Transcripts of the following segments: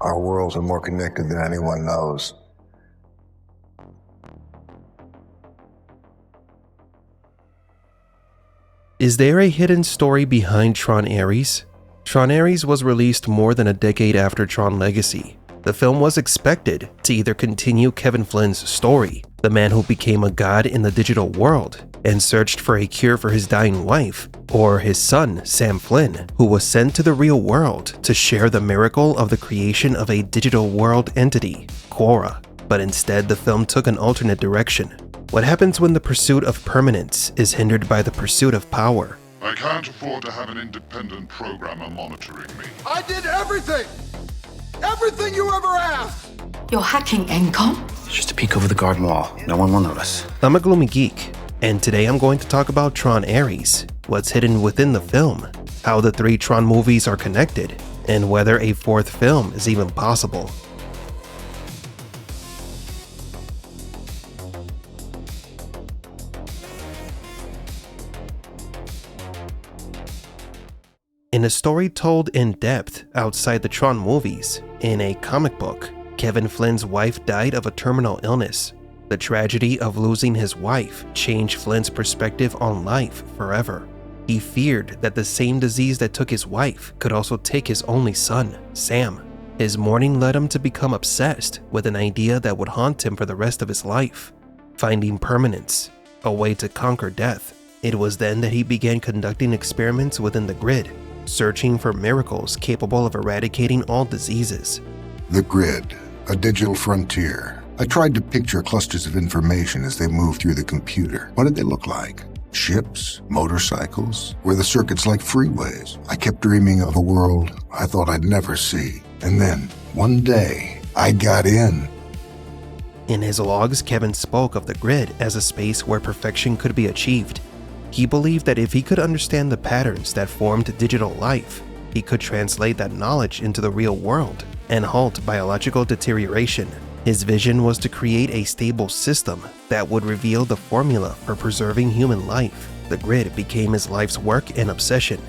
Our worlds are more connected than anyone knows. Is there a hidden story behind Tron Ares? Tron Ares was released more than a decade after Tron Legacy. The film was expected to either continue Kevin Flynn's story, the man who became a god in the digital world and searched for a cure for his dying wife, or his son, Sam Flynn, who was sent to the real world to share the miracle of the creation of a digital world entity, Quora. But instead, the film took an alternate direction. What happens when the pursuit of permanence is hindered by the pursuit of power? I can't afford to have an independent programmer monitoring me. I did everything! Everything you ever asked! You're hacking Encom? It's just a peek over the garden wall. No one will notice. I'm a gloomy geek, and today I'm going to talk about Tron Ares, what's hidden within the film, how the 3 Tron movies are connected, and whether a 4th film is even possible. In a story told in depth outside the Tron movies, in a comic book, Kevin Flynn's wife died of a terminal illness. The tragedy of losing his wife changed Flynn's perspective on life forever. He feared that the same disease that took his wife could also take his only son, Sam. His mourning led him to become obsessed with an idea that would haunt him for the rest of his life: finding permanence, a way to conquer death. It was then that he began conducting experiments within the grid, searching for miracles capable of eradicating all diseases. The grid, a digital frontier. I tried to picture clusters of information as they moved through the computer. What did they look like? Ships, motorcycles, were the circuits like freeways? I kept dreaming of a world I thought I'd never see. And then, one day, I got in. In his logs, Kevin spoke of the grid as a space where perfection could be achieved. He believed that if he could understand the patterns that formed digital life, he could translate that knowledge into the real world and halt biological deterioration. His vision was to create a stable system that would reveal the formula for preserving human life. The grid became his life's work and obsession.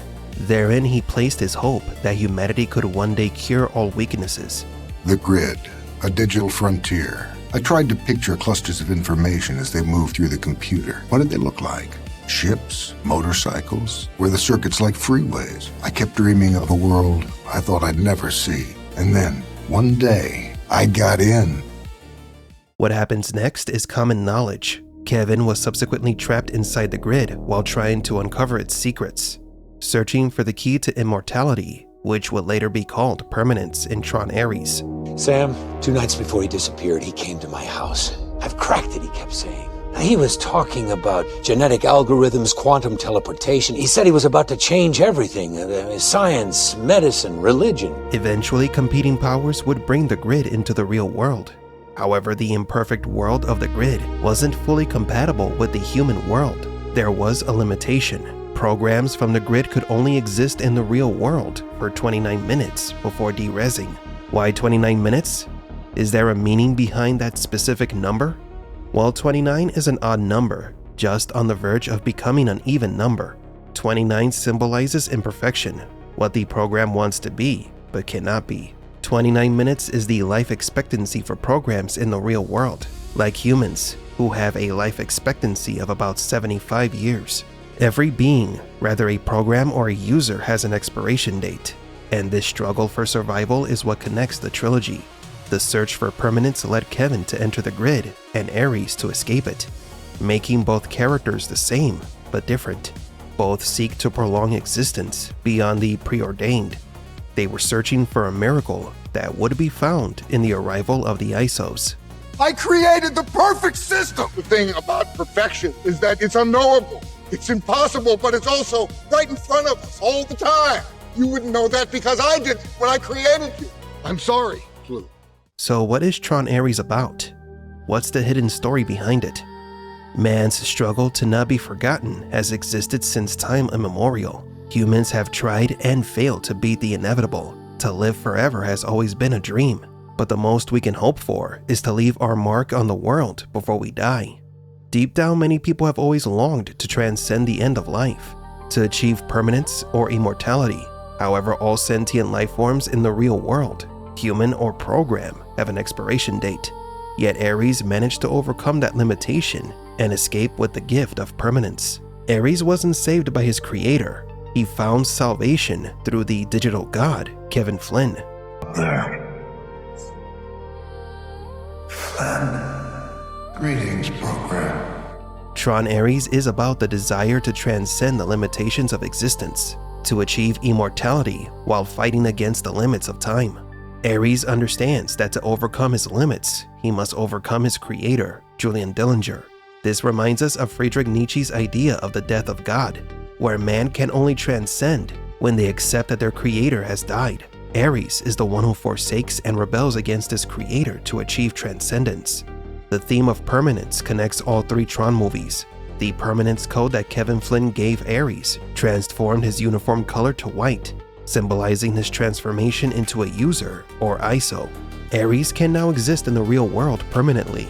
Therein, he placed his hope that humanity could one day cure all weaknesses. The grid, a digital frontier. I tried to picture clusters of information as they moved through the computer. What did they look like? Ships, motorcycles, were the circuits like freeways? I kept dreaming of a world I thought I'd never see. And then, one day, I got in. What happens next is common knowledge. Kevin was subsequently trapped inside the grid while trying to uncover its secrets, searching for the key to immortality, which would later be called permanence in Tron Ares. Sam, 2 nights before he disappeared, he came to my house. I've cracked it, he kept saying. He was talking about genetic algorithms, quantum teleportation. He said he was about to change everything, science, medicine, religion. Eventually, competing powers would bring the grid into the real world. However, the imperfect world of the grid wasn't fully compatible with the human world. There was a limitation. Programs from the grid could only exist in the real world for 29 minutes before derezzing. Why 29 minutes? Is there a meaning behind that specific number? Well, 29 is an odd number, just on the verge of becoming an even number. 29 symbolizes imperfection, what the program wants to be, but cannot be. 29 minutes is the life expectancy for programs in the real world, like humans, who have a life expectancy of about 75 years. Every being, whether a program or a user, has an expiration date, and this struggle for survival is what connects the trilogy. The search for permanence led Kevin to enter the grid and Ares to escape it, making both characters the same but different. Both seek to prolong existence beyond the preordained. They were searching for a miracle that would be found in the arrival of the ISOs. I created the perfect system! The thing about perfection is that it's unknowable. It's impossible, but it's also right in front of us all the time. You wouldn't know that because I did when I created you. I'm sorry, Blue. So what is Tron Ares about? What's the hidden story behind it? Man's struggle to not be forgotten has existed since time immemorial. Humans have tried and failed to beat the inevitable. To live forever has always been a dream, but the most we can hope for is to leave our mark on the world before we die. Deep down, many people have always longed to transcend the end of life, to achieve permanence or immortality. However, all sentient life forms in the real world, human or program, have an expiration date. Yet Ares managed to overcome that limitation and escape with the gift of permanence. Ares wasn't saved by his creator. He found salvation through the digital god, Kevin Flynn. There. Flynn. Greetings, program. Tron Ares is about the desire to transcend the limitations of existence, to achieve immortality while fighting against the limits of time. Ares understands that to overcome his limits, he must overcome his creator, Julian Dillinger. This reminds us of Friedrich Nietzsche's idea of the death of God, where man can only transcend when they accept that their creator has died. Ares is the one who forsakes and rebels against his creator to achieve transcendence. The theme of permanence connects all three Tron movies. The Permanence Code that Kevin Flynn gave Ares transformed his uniform color to white, symbolizing his transformation into a user, or ISO. Ares can now exist in the real world permanently.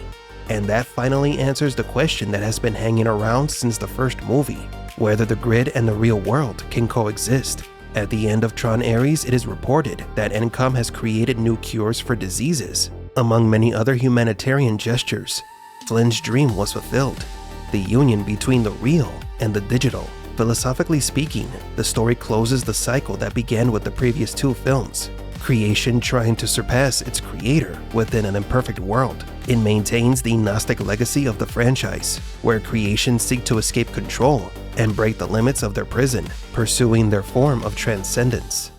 And that finally answers the question that has been hanging around since the first movie, whether the grid and the real world can coexist. At the end of Tron Ares, it is reported that Encom has created new cures for diseases. Among many other humanitarian gestures, Flynn's dream was fulfilled. The union between the real and the digital. Philosophically speaking, the story closes the cycle that began with the previous two films. Creation trying to surpass its creator within an imperfect world. It maintains the Gnostic legacy of the franchise, where creations seek to escape control and break the limits of their prison, pursuing their form of transcendence.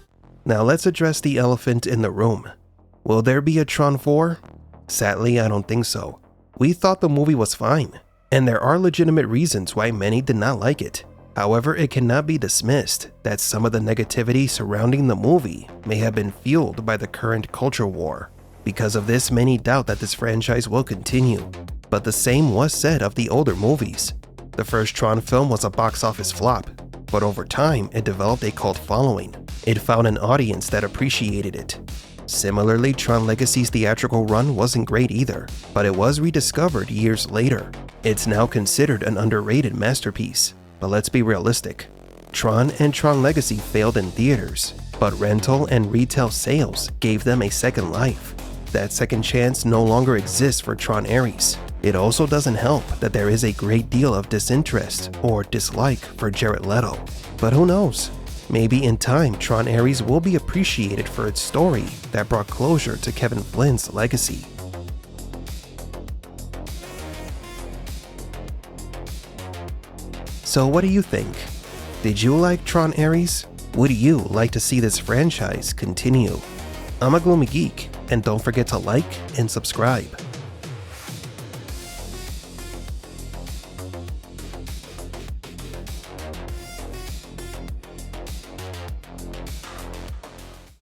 Now let's address the elephant in the room. Will there be a Tron 4? Sadly, I don't think so. We thought the movie was fine, and there are legitimate reasons why many did not like it. However, it cannot be dismissed that some of the negativity surrounding the movie may have been fueled by the current culture war. Because of this, many doubt that this franchise will continue. But the same was said of the older movies. The first Tron film was a box office flop, but over time it developed a cult following. It found an audience that appreciated it. Similarly, Tron Legacy's theatrical run wasn't great either, but it was rediscovered years later. It's now considered an underrated masterpiece. But let's be realistic. Tron and Tron Legacy failed in theaters, but rental and retail sales gave them a second life. That second chance no longer exists for Tron Ares. It also doesn't help that there is a great deal of disinterest or dislike for Jared Leto. But who knows? Maybe in time, Tron Ares will be appreciated for its story that brought closure to Kevin Flynn's legacy. So what do you think? Did you like Tron Ares? Would you like to see this franchise continue? I'm a Gloomy Geek, and don't forget to like and subscribe.